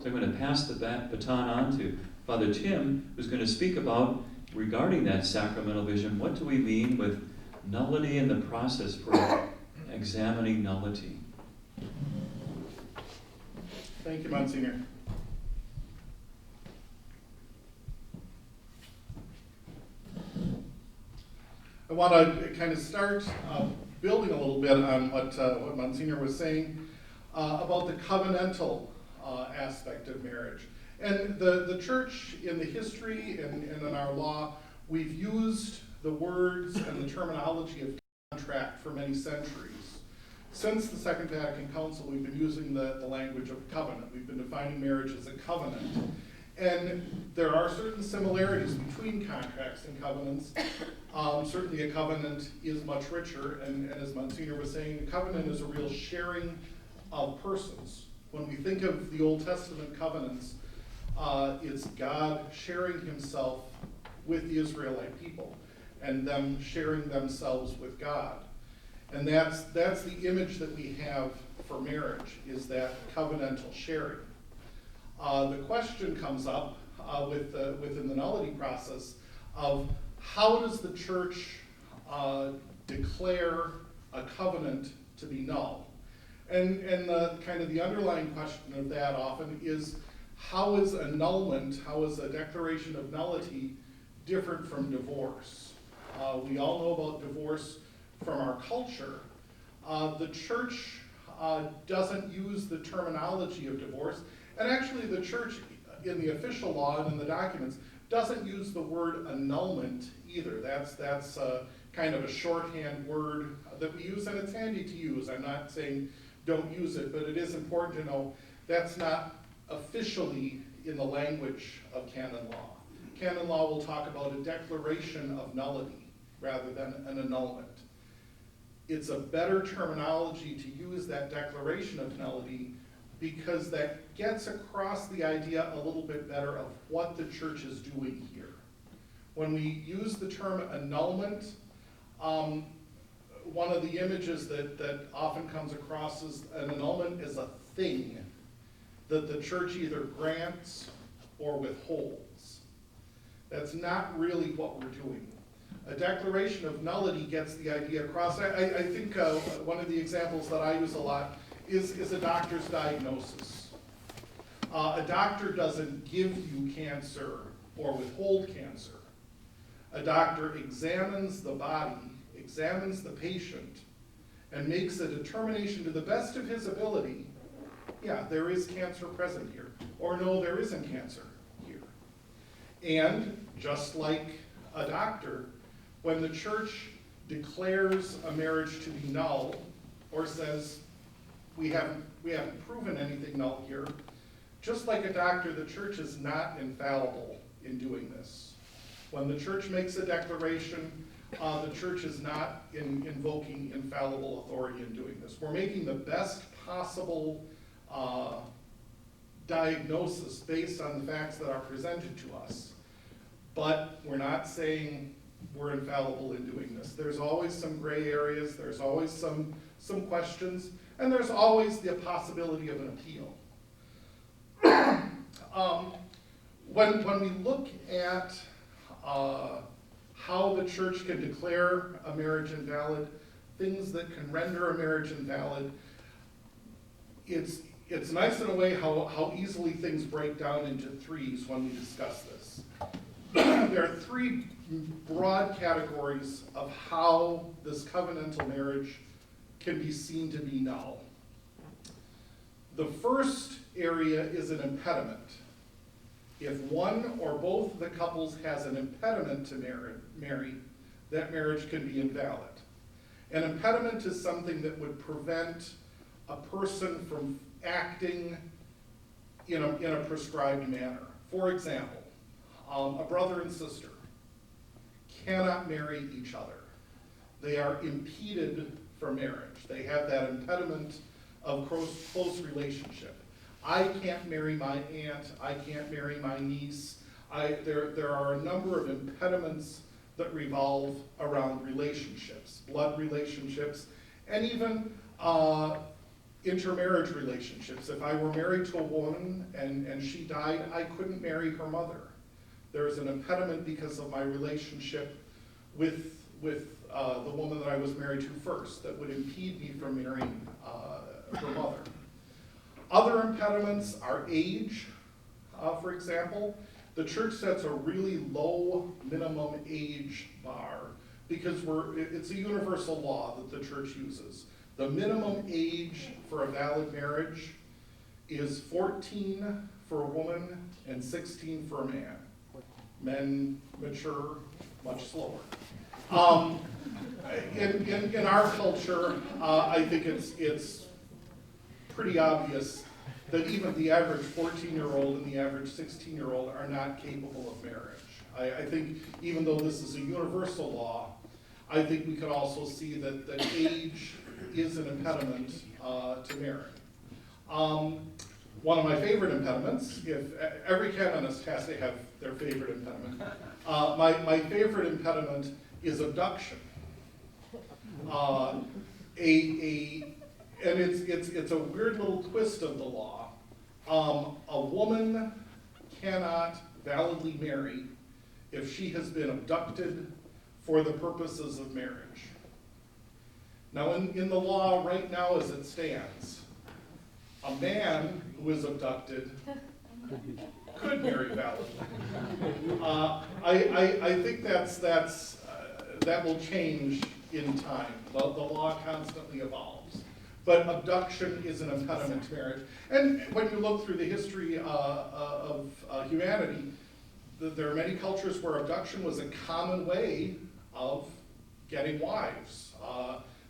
So I'm going to pass the baton on to Father Tim, who's going to speak about, regarding that sacramental vision, what do we mean with nullity and the process for examining nullity? Thank you, Monsignor. I want to kind of start building a little bit on what Monsignor was saying about the covenantal aspect of marriage. And the church, in the history and in our law, we've used the words and the terminology of contract for many centuries. Since the Second Vatican Council, we've been using the language of covenant. We've been defining marriage as a covenant. And there are certain similarities between contracts and covenants. Certainly a covenant is much richer, and as Monsignor was saying, a covenant is a real sharing of persons. When we think of the Old Testament covenants, it's God sharing himself with the Israelite people, and them sharing themselves with God. And that's the image that we have for marriage, is that covenantal sharing. The question comes up within the nullity process of how does the church declare a covenant to be null? And the kind of the underlying question of that often is, how is annulment, how is a declaration of nullity different from divorce? We all know about divorce from our culture. The church doesn't use the terminology of divorce, and actually the church in the official law and in the documents doesn't use the word annulment either. That's kind of a shorthand word that we use, and it's handy to use. I'm not saying don't use it, but it is important to know that's not officially in the language of canon law. Canon law will talk about a declaration of nullity rather than an annulment. It's a better terminology to use that declaration of nullity because that gets across the idea a little bit better of what the church is doing here. When we use the term annulment, one of the images that often comes across is an annulment is a thing that the church either grants or withholds. That's not really what we're doing. A declaration of nullity gets the idea across. I think one of the examples that I use a lot is a doctor's diagnosis. A doctor doesn't give you cancer or withhold cancer. A doctor examines the body, examines the patient, and makes a determination to the best of his ability, yeah, there is cancer present here, or no, there isn't cancer here. And just like a doctor, when the church declares a marriage to be null, or says, we haven't proven anything null here, just like a doctor, the church is not infallible in doing this. When the church makes a declaration, the church is not invoking infallible authority in doing this. We're making the best possible diagnosis based on the facts that are presented to us. But we're not saying we're infallible in doing this. There's always some gray areas, there's always some questions, and there's always the possibility of an appeal. When we look at how the church can declare a marriage invalid, things that can render a marriage invalid, it's nice in a way how easily things break down into threes when we discuss this. There are three broad categories of how this covenantal marriage can be seen to be null. The first area is an impediment. If one or both of the couples has an impediment to marry, that marriage can be invalid. An impediment is something that would prevent a person from acting in a prescribed manner. For example, a brother and sister cannot marry each other. They are impeded for marriage. They have that impediment of close relationship. I can't marry my aunt, I can't marry my niece. There are a number of impediments that revolve around relationships, blood relationships, and even intermarriage relationships. If I were married to a woman and she died, I couldn't marry her mother. There's an impediment because of my relationship with the woman that I was married to first that would impede me from marrying her mother. Other impediments are age, for example. The church sets a really low minimum age bar because it's a universal law that the church uses. The minimum age for a valid marriage is 14 for a woman and 16 for a man. Men mature much slower. In our culture, I think it's pretty obvious that even the average 14-year-old and the average 16-year-old are not capable of marriage. I think even though this is a universal law, I think we could also see that age is an impediment to marrying. One of my favorite impediments, if every canonist has to have their favorite impediment, my favorite impediment is abduction. And it's a weird little twist of the law. A woman cannot validly marry if she has been abducted for the purposes of marriage. Now, in the law right now as it stands, a man who is abducted could marry validly. I think that will change in time. The law constantly evolves. But abduction is an impediment to marriage. And when you look through the history of humanity, there are many cultures where abduction was a common way of getting wives.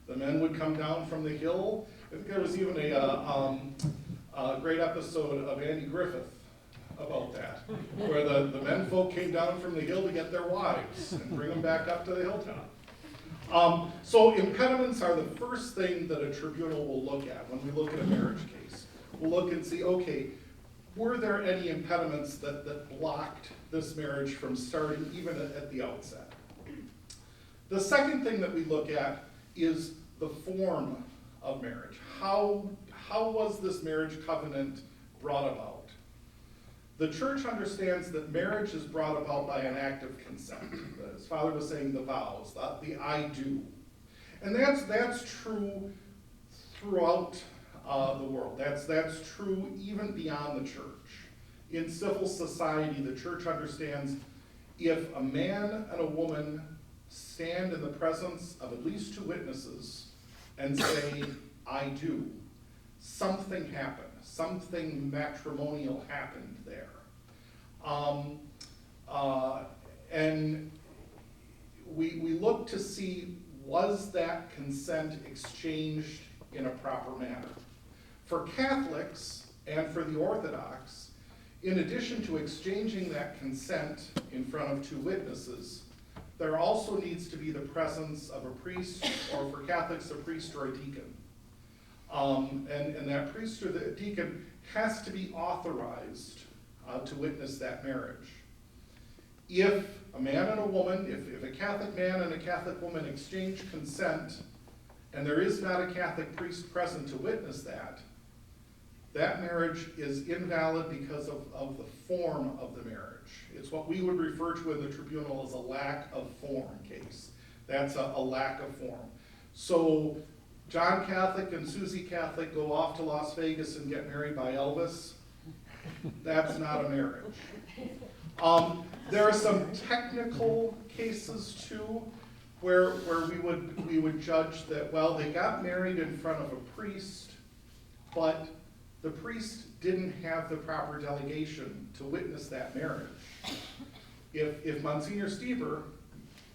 The men would come down from the hill. I think there was even a great episode of Andy Griffith about that, where the men folk came down from the hill to get their wives and bring them back up to the hilltop. So impediments are the first thing that a tribunal will look at when we look at a marriage case. We'll look and see, okay, were there any impediments that blocked this marriage from starting even at the outset? The second thing that we look at is the form of marriage. How was this marriage covenant brought about? The church understands that marriage is brought about by an act of consent. As Father was saying, the vows, the I do. And that's true throughout the world. That's true even beyond the church. In civil society, the church understands if a man and a woman stand in the presence of at least two witnesses and say, I do, something happened. Something matrimonial happened there. And we look to see, was that consent exchanged in a proper manner? For Catholics and for the Orthodox, in addition to exchanging that consent in front of two witnesses, there also needs to be the presence of a priest, or for Catholics, a priest or a deacon. And that priest or the deacon has to be authorized to witness that marriage. If a man and a woman, if a Catholic man and a Catholic woman exchange consent, and there is not a Catholic priest present to witness that, that marriage is invalid because of the form of the marriage. It's what we would refer to in the tribunal as a lack of form case. That's a lack of form. So John Catholic and Susie Catholic go off to Las Vegas and get married by Elvis. That's not a marriage. There are some technical cases too, where we would judge that, well, they got married in front of a priest, but the priest didn't have the proper delegation to witness that marriage. If Monsignor Stieber,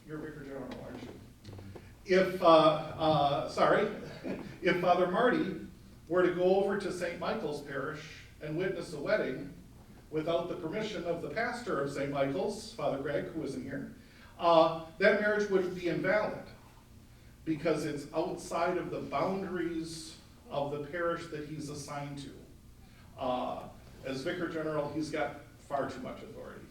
you're Vicar General, aren't you? If Father Marty were to go over to St. Michael's Parish and witness a wedding without the permission of the pastor of St. Michael's, Father Greg, who isn't here, that marriage would be invalid because it's outside of the boundaries of the parish that he's assigned to. As Vicar General, he's got far too much authority.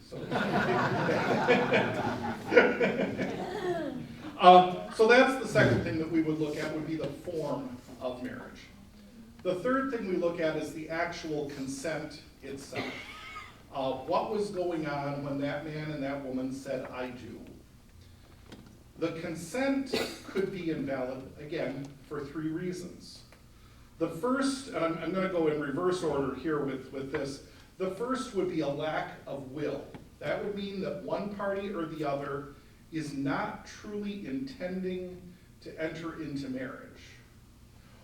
So that's the second thing that we would look at, would be the form of marriage. The third thing we look at is the actual consent itself. What was going on when that man and that woman said, "I do"? The consent could be invalid, again, for three reasons. The first, and I'm going to go in reverse order here with this, the first would be a lack of will. That would mean that one party or the other is not truly intending to enter into marriage,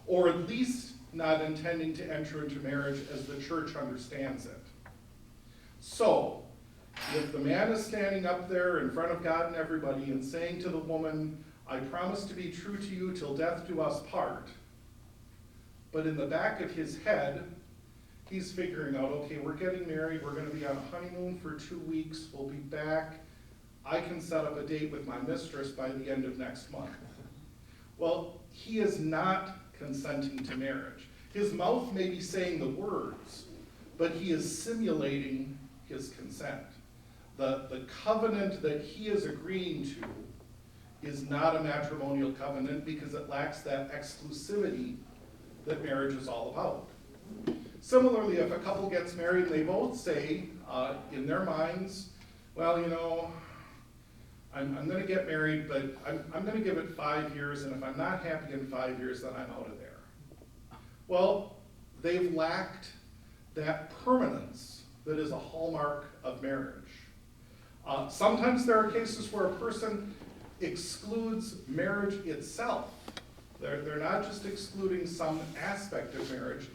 or at least not intending to enter into marriage as the church understands it. So, if the man is standing up there in front of God and everybody and saying to the woman, "I promise to be true to you till death do us part," but in the back of his head, he's figuring out, okay, we're getting married, we're going to be on a honeymoon for 2 weeks, we'll be back, I can set up a date with my mistress by the end of next month. Well, he is not consenting to marriage. His mouth may be saying the words, but he is simulating his consent. The covenant that he is agreeing to is not a matrimonial covenant because it lacks that exclusivity that marriage is all about. Similarly, if a couple gets married and they both say in their minds, well, you know, I'm going to get married, but I'm going to give it 5 years, and if I'm not happy in 5 years, then I'm out of there. Well, they've lacked that permanence that is a hallmark of marriage. Sometimes there are cases where a person excludes marriage itself. They're not just excluding some aspect of marriage,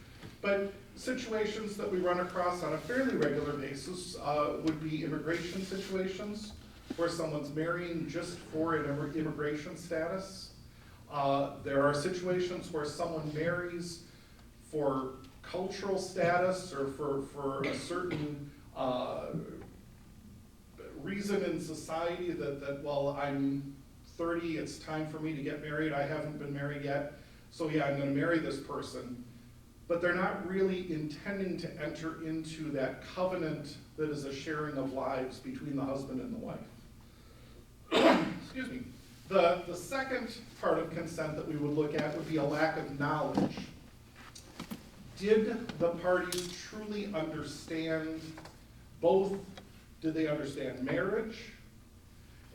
but situations that we run across on a fairly regular basis would be immigration situations where someone's marrying just for an immigration status. There are situations where someone marries for cultural status or for a certain reason in society that well, I'm 30, it's time for me to get married, I haven't been married yet, so yeah, I'm going to marry this person. But they're not really intending to enter into that covenant that is a sharing of lives between the husband and the wife. Excuse me. The second part of consent that we would look at would be a lack of knowledge. Did the parties truly understand both? Did they understand marriage?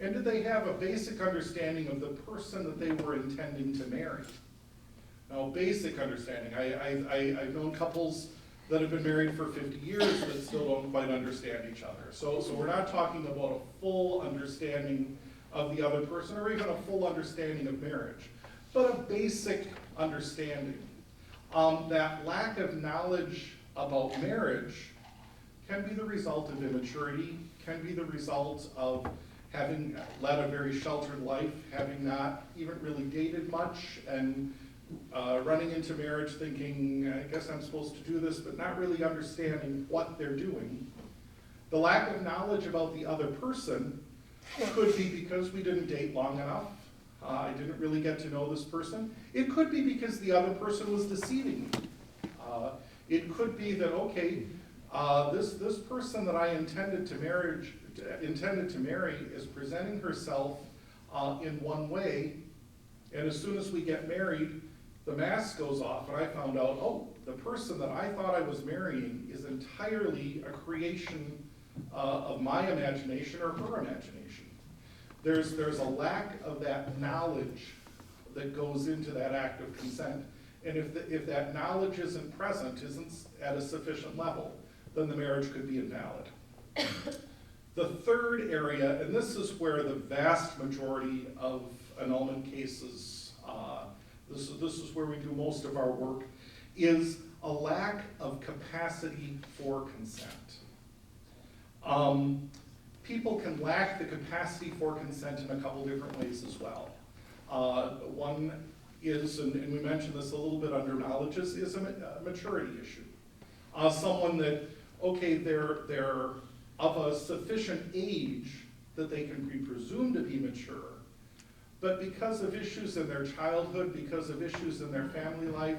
And did they have a basic understanding of the person that they were intending to marry? Now, basic understanding. I've known couples that have been married for 50 years that still don't quite understand each other. So we're not talking about a full understanding of the other person or even a full understanding of marriage, but a basic understanding. That lack of knowledge about marriage can be the result of immaturity, can be the result of having led a very sheltered life, having not even really dated much, and running into marriage thinking, I guess I'm supposed to do this, but not really understanding what they're doing. The lack of knowledge about the other person could be because we didn't date long enough. I didn't really get to know this person. It could be because the other person was deceiving me. It could be that, okay, this person that I intended to marry is presenting herself in one way, and as soon as we get married, the mask goes off, and I found out, oh, the person that I thought I was marrying is entirely a creation of my imagination or her imagination. There's a lack of that knowledge that goes into that act of consent, and if that knowledge isn't present, isn't at a sufficient level, then the marriage could be invalid. The third area, and this is where the vast majority of annulment cases, this is where we do most of our work, is a lack of capacity for consent. People can lack the capacity for consent in a couple different ways as well. One is, and we mentioned this a little bit under knowledge, is a maturity issue. Someone that, okay, they're of a sufficient age that they can be presumed to be mature, but because of issues in their childhood, because of issues in their family life,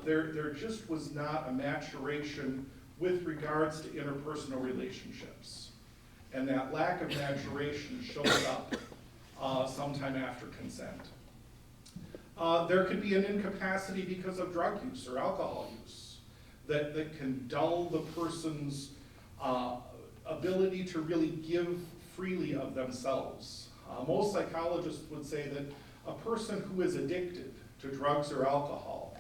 there just was not a maturation with regards to interpersonal relationships. And that lack of maturation shows up sometime after consent. There could be an incapacity because of drug use or alcohol use that can dull the person's ability to really give freely of themselves. Most psychologists would say that a person who is addicted to drugs or alcohol,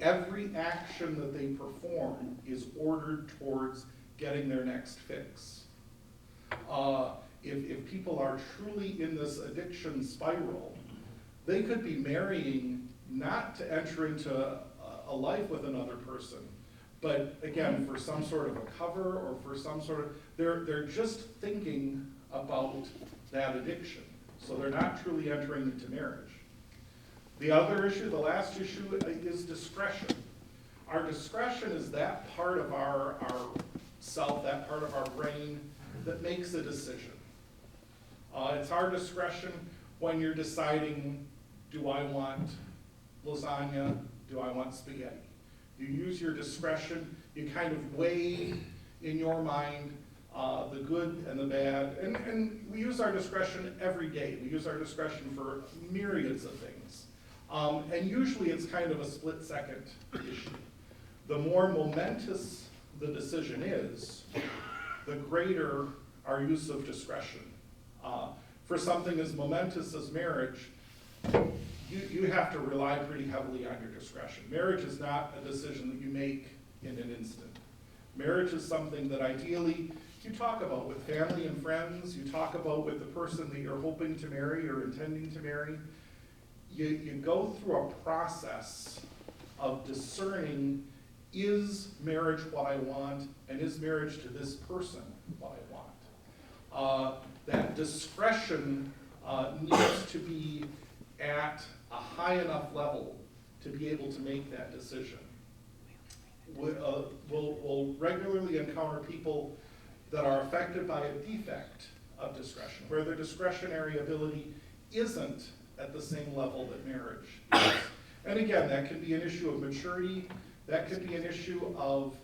every action that they perform is ordered towards getting their next fix. If people are truly in this addiction spiral, they could be marrying not to enter into a life with another person, but again, for some sort of a cover or for some sort of, they're just thinking about that addiction. So they're not truly entering into marriage. The other issue, the last issue, is discretion. Our discretion is that part of our self, that part of our brain that makes a decision. It's our discretion when you're deciding, do I want lasagna? Do I want spaghetti? You use your discretion, you kind of weigh in your mind the good and the bad, and we use our discretion every day. We use our discretion for myriads of things. And usually it's kind of a split-second issue. The more momentous the decision is, the greater our use of discretion. For something as momentous as marriage, you have to rely pretty heavily on your discretion. Marriage is not a decision that you make in an instant. Marriage is something that ideally you talk about with family and friends, you talk about with the person that you're hoping to marry or intending to marry. You go through a process of discerning, is marriage what I want, and is marriage to this person what I want? That discretion needs to be at a high enough level to be able to make that decision. We'll regularly encounter people that are affected by a defect of discretion, where their discretionary ability isn't at the same level that marriage is. And again, that can be an issue of maturity, that could be an issue of,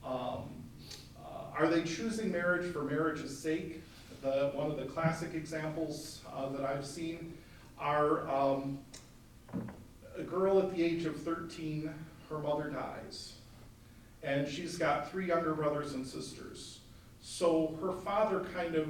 are they choosing marriage for marriage's sake? One of the classic examples that I've seen are a girl at the age of 13, her mother dies, and she's got 3 younger brothers and sisters. So her father kind of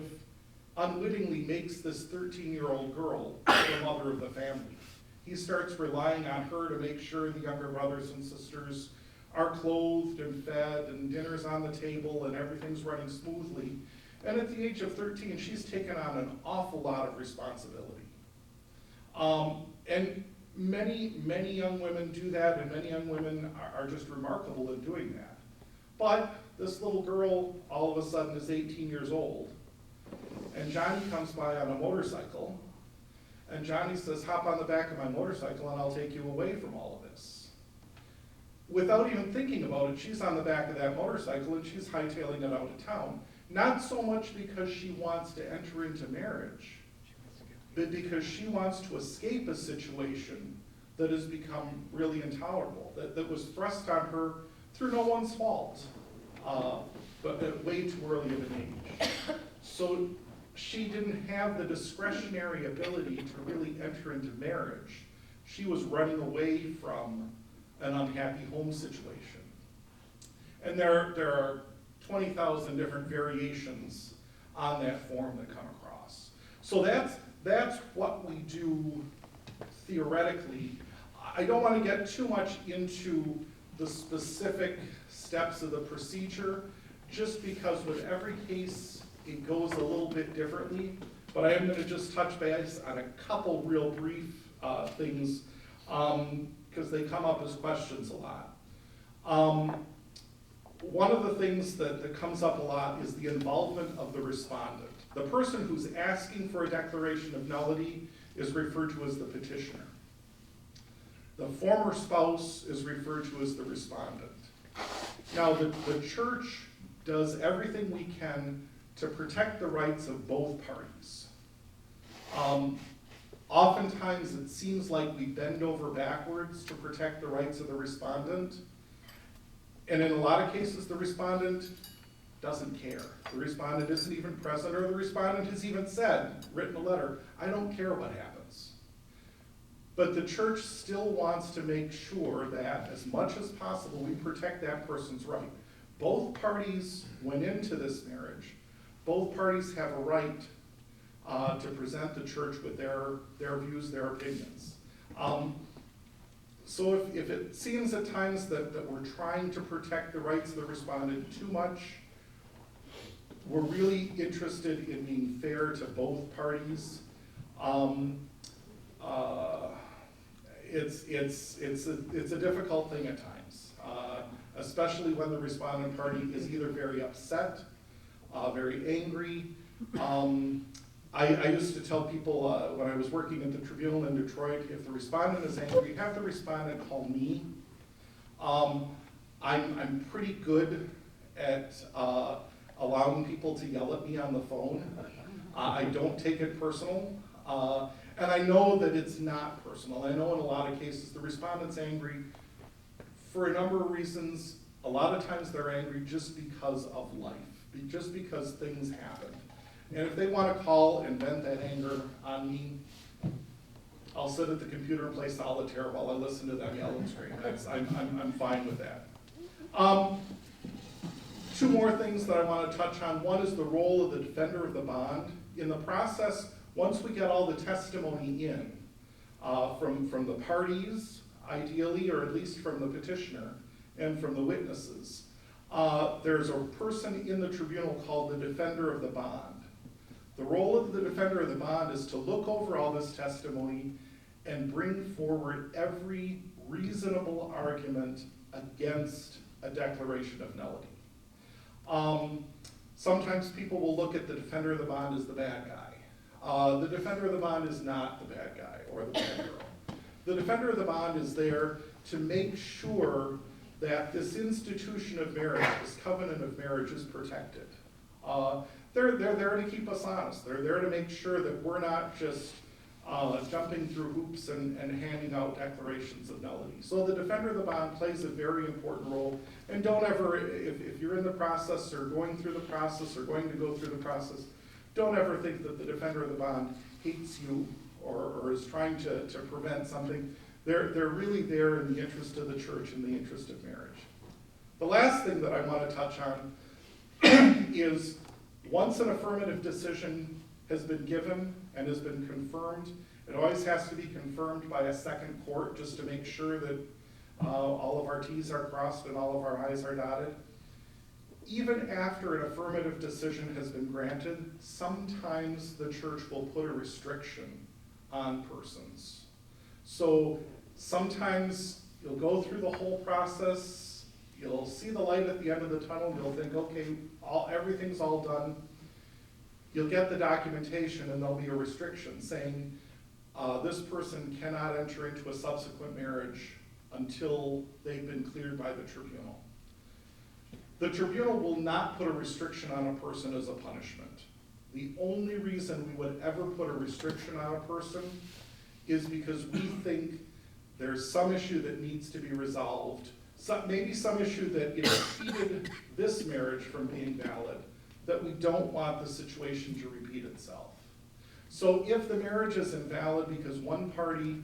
unwittingly makes this 13-year-old girl the mother of the family. He starts relying on her to make sure the younger brothers and sisters are clothed and fed and dinner's on the table and everything's running smoothly. And at the age of 13, she's taken on an awful lot of responsibility. And many young women do that, and many young women are just remarkable in doing that. But this little girl all of a sudden is 18 years old, and Johnny comes by on a motorcycle, and Johnny says, hop on the back of my motorcycle and I'll take you away from all of this. Without even thinking about it, she's on the back of that motorcycle and she's hightailing it out of town. Not so much because she wants to enter into marriage, but because she wants to escape a situation that has become really intolerable, that was thrust on her through no one's fault, but at way too early of an age. So she didn't have the discretionary ability to really enter into marriage. She was running away from an unhappy home situation. And there are 20,000 different variations on that form that come across. So that's what we do theoretically. I don't want to get too much into the specific steps of the procedure, just because with every case it goes a little bit differently, but I am going to just touch base on a couple real brief things, because they come up as questions a lot. One of the things that comes up a lot is the involvement of the respondent. The person who's asking for a declaration of nullity is referred to as the petitioner. The former spouse is referred to as the respondent. Now, the church does everything we can to protect the rights of both parties. Oftentimes, it seems like we bend over backwards to protect the rights of the respondent. And in a lot of cases, the respondent doesn't care. The respondent isn't even present, or the respondent has even said, written a letter, I don't care what happens. But the church still wants to make sure that, as much as possible, we protect that person's right. Both parties went into this marriage. Both parties have a right to present the church with their views, their opinions. So if it seems at times that we're trying to protect the rights of the respondent too much, we're really interested in being fair to both parties. It's a difficult thing at times, especially when the respondent party is either very upset, very angry. I used to tell people when I was working at the Tribunal in Detroit, if the respondent is angry, have the respondent call me. I'm pretty good at allowing people to yell at me on the phone. I don't take it personal. And I know that it's not personal. I know in a lot of cases the respondent's angry for a number of reasons. A lot of times they're angry just because of life, just because things happen. And if they want to call and vent that anger on me, I'll sit at the computer and play solitaire while I listen to them yell and scream. I'm fine with that. Two more things that I want to touch on. One is the role of the defender of the bond. In the process, once we get all the testimony in, from the parties, ideally, or at least from the petitioner, and from the witnesses, there's a person in the tribunal called the defender of the bond. The role of the defender of the bond is to look over all this testimony and bring forward every reasonable argument against a declaration of nullity. Sometimes people will look at the defender of the bond as the bad guy. The defender of the bond is not the bad guy or the bad girl. The defender of the bond is there to make sure that this institution of marriage, this covenant of marriage, is protected. They're there to keep us honest. They're there to make sure that we're not just jumping through hoops and handing out declarations of nullity. So the defender of the bond plays a very important role. And don't ever, if you're in the process or going through the process or going to go through the process, don't ever think that the defender of the bond hates you or is trying to prevent something. They're really there in the interest of the church and the interest of marriage. The last thing that I want to touch on is once an affirmative decision has been given and has been confirmed, it always has to be confirmed by a second court just to make sure that all of our T's are crossed and all of our I's are dotted. Even after an affirmative decision has been granted, sometimes the church will put a restriction on persons. So sometimes you'll go through the whole process, you'll see the light at the end of the tunnel, you'll think, okay, everything's all done. You'll get the documentation and there'll be a restriction saying this person cannot enter into a subsequent marriage until they've been cleared by the tribunal. The tribunal will not put a restriction on a person as a punishment. The only reason we would ever put a restriction on a person is because we think there's some issue that needs to be resolved, maybe some issue that impeded this marriage from being valid, that we don't want the situation to repeat itself. So if the marriage is invalid because one party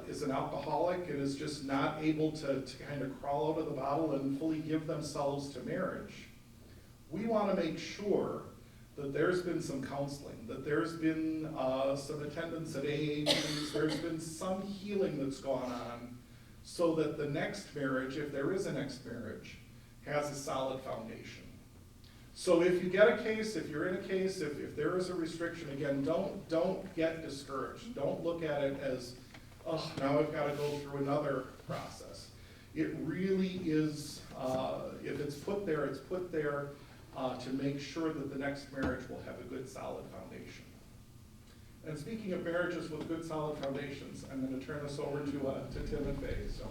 is an alcoholic and is just not able to kind of crawl out of the bottle and fully give themselves to marriage, we want to make sure that there's been some counseling, that there's been some attendance at AA meetings, there's been some healing that's gone on, so that the next marriage, if there is a next marriage, has a solid foundation. So if you get a case, if you're in a case, if there is a restriction, again, don't get discouraged. Don't look at it as, oh, now I've got to go through another process. It really is, if it's put there, it's put there to make sure that the next marriage will have a good, solid foundation. And speaking of marriages with good, solid foundations, I'm going to turn this over to Tim and Faye. So.